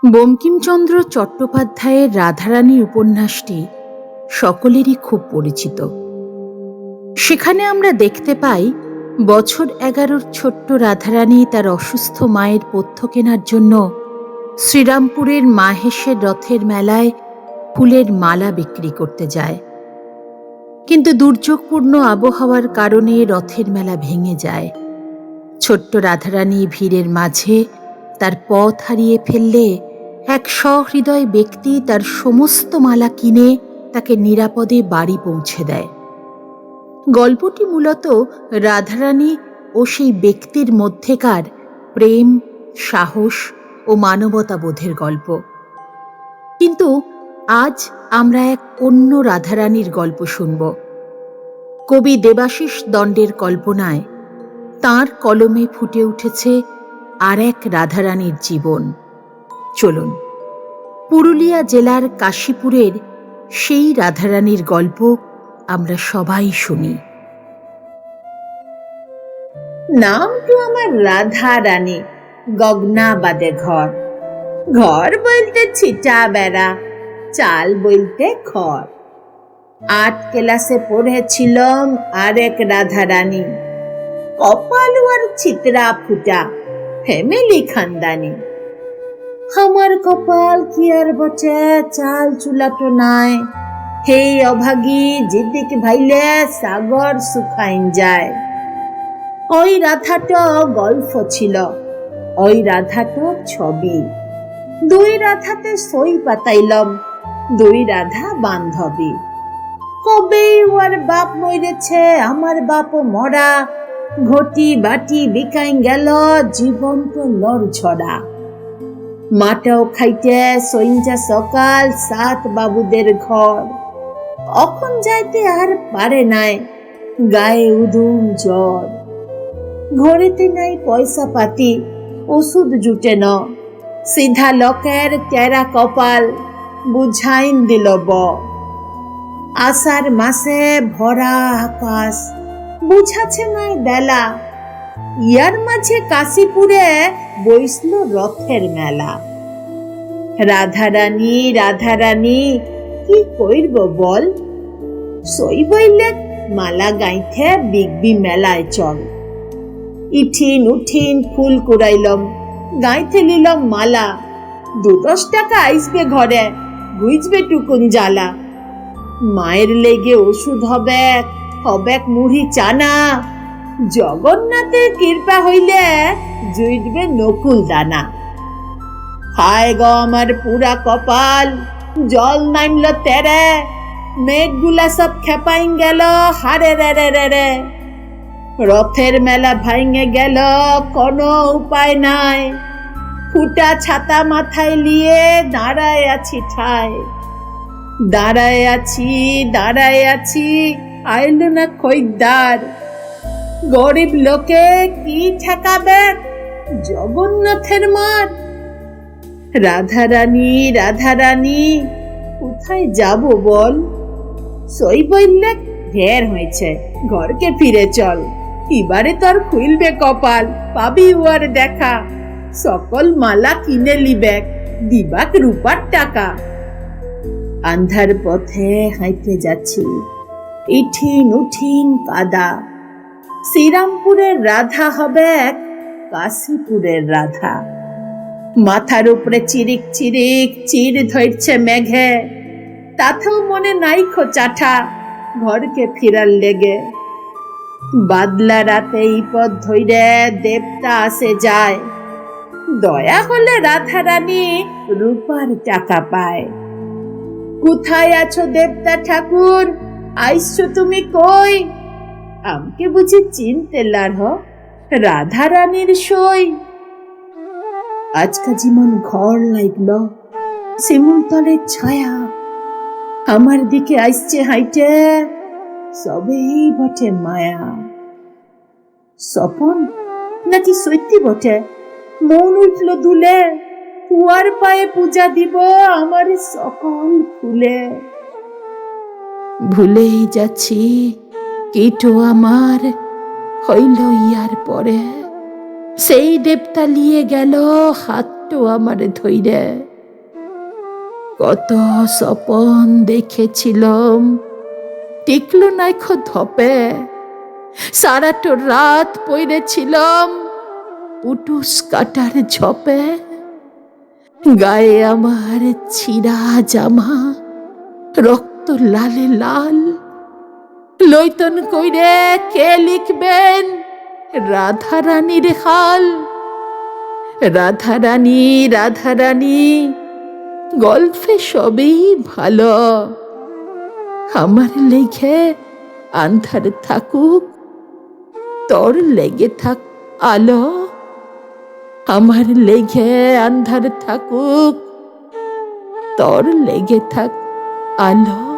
বঙ্কিমচন্দ্র চট্টোপাধ্যায়ের রাধারানী উপন্যাসটি সকলেরই খুব পরিচিত। সেখানে আমরা দেখতে পাই বছর 11 ছোট্ট রাধারানী তার অসুস্থ মায়ের পথ্য কেনার জন্য শ্রীরামপুরের মাহেশের রথের মেলায় ফুলের মালা বিক্রি করতে যায়। কিন্তু দুর্যোগপূর্ণ আবহাওয়ার কারণে রথের মেলা ভেঙে যায়। ছোট্ট রাধারানী ভিড়ের মাঝে তার পথ হারিয়ে ফেললে এক সহৃদয় ব্যক্তি তার সমস্ত মালা কিনে তাকে নিরাপদে বাড়ি পৌঁছে দেয়। গল্পটি মূলত রাধারানী ও সেই ব্যক্তির মধ্যেকার প্রেম, সাহস ও মানবতাবোধের গল্প। কিন্তু আজ আমরা এক অন্য রাধারানীর গল্প শুনব। কবি দেবাশিস দণ্ডের কল্পনায় তাঁর কলমে ফুটে উঠেছে আর এক রাধারানীর জীবন। চলুন পুরুলিয়া জেলার কাশীপুরের সেই রাধারানীর গল্প আমরা সবাই শুনি। নামটো আমার রাধারানী, গগনাবাদে ঘর। ঘর বলতে ছিটা বেড়া, চাল বলতে খড়। 8 ক্লাসে পড়েছিলাম আরেক রাধারানী, কপাল আর চিত্রা ফুটা, ফ্যামিলি খানদানি। আমার কপাল কি আর বটে, চাল চুলাটো নাই। হেই অভাগী যেদিকে ভাইলে সাগর শুকাইন যায়। ওই রাধাটা গল্প ছিল, ওই রাধাটা ছবি। 2 রাধাতে সই পাতাইলাম, 2 রাধা বান্ধবী। কবে ওর বাপ মরেছে, আমার বাপও মরা। ঘটি বাটি বিকাইন গেল, জীবন তো লড় ছড়া। মাটাও খাইতে সইঞ্জা সকাল, 7 বাবুদের ঘর। অখন যাইতে আর পারে নাই, গায়ে উদুম জ্বর। ঘরেতে নাই পয়সা পাতি, ওষুধ জুটে ন। সিধা লোকের তেরা কপাল, বুঝাইন দিল ব। আষাঢ় মাসে ভরা আকাশ, বুঝাছে নাই বেলা। ইয়ার মাঝে কাশীপুরে বইসল রথের মেলা। রাধারানী রাধারানী কি কইরব বল, সই বইলে মালা গাইতে বিগবি মেলায় চল। ইঠিন উঠিন ফুল কুড়াইলম, গাইতে নিলম মালা। 2-10 টাকা আইসবে ঘরে, বুঝবে টুকুন জ্বালা। মায়ের লেগে ওষুধ হবে, হবেক মুড়ি চানা। জগন্নাথের কৃপা হইলে জুইটবে নকুল দানা। হায় গো আমার পুরা কপাল, জল নামল তেরে। মেঘগুলা সব খেপাইন গেল হারে রে রে রে রে। রথের মেলা ভাঙে গেল, কোনো উপায় নাই। ফুটা ছাতা মাথায় নিয়ে দাঁড়ায় আছি ঠায়। দাঁড়ায় আছি, আইলো না খরিদ্দার। গরিব লোকে কি ঠেকাবে জগন্নাথের মার। রাধারানী রাধারানী কোথায় যাব বল, সই বললে ঢের হয়েছে, ঘরকে ফিরে চল। এবারে তোর খুলবে কপাল, পাবি ওর দেখা। সকল মালা কিনে লিবেক, দিবাক রূপার টাকা। আন্ধার পথে হাইতে যাচ্ছি, ইঠিন উঠিন কাদা। শ্রীরামপুরের রাধা হবে এক কাশীপুরের রাধা। মাথার উপরে চিরিক চিরিক চির ধরছে মেঘে, তাতেও মনে নাই চাঠা ঘরকে ফিরার লেগে। বাদলা রাতে এই পথ ধইরে দেবতা আসে যায়, দয়া হলে রাধারানী রূপার টাকা পায়। কোথায় আছো দেবতা ঠাকুর, আইসছো তুমি কই? আমকে বুঝি চিনতে লার হ, রাধারানীর সই। আজকা যেমন ঘর লাগলো, শিমুলতলের ছায়া আমার দিকে আইসছে হাইটে, সবেই বটে মায়া। স্বপন নাকি সত্যি বটে, মন উঠল দুলে। কুয়ার পায়ে পূজা দিব আমার সকল ফুলে। ভুলেই যাচ্ছি কিটো আমার হইল ইয়ার পরে, সেই দেবতা লিয়ে গেল হাতটো আমার ধইরে। কত স্বপন দেখেছিলাম, টিকলো নাইখো ধপে। সারাটো রাত পইরেছিলাম পুটুস কাটার ঝপে। গায়ে আমার ছিঁড়া জামা, রক্ত লালে লাল। লইতন কইরে কে লিখবেন রাধারানীর হাল? রাধারানী রাধারানী গল্পে সবই ভালো, আমার লেগে আন্ধার থাকুক, তোর লেগে থাক আলো। আমার লেগে আন্ধার থাকুক, তোর লেগে থাক আলো।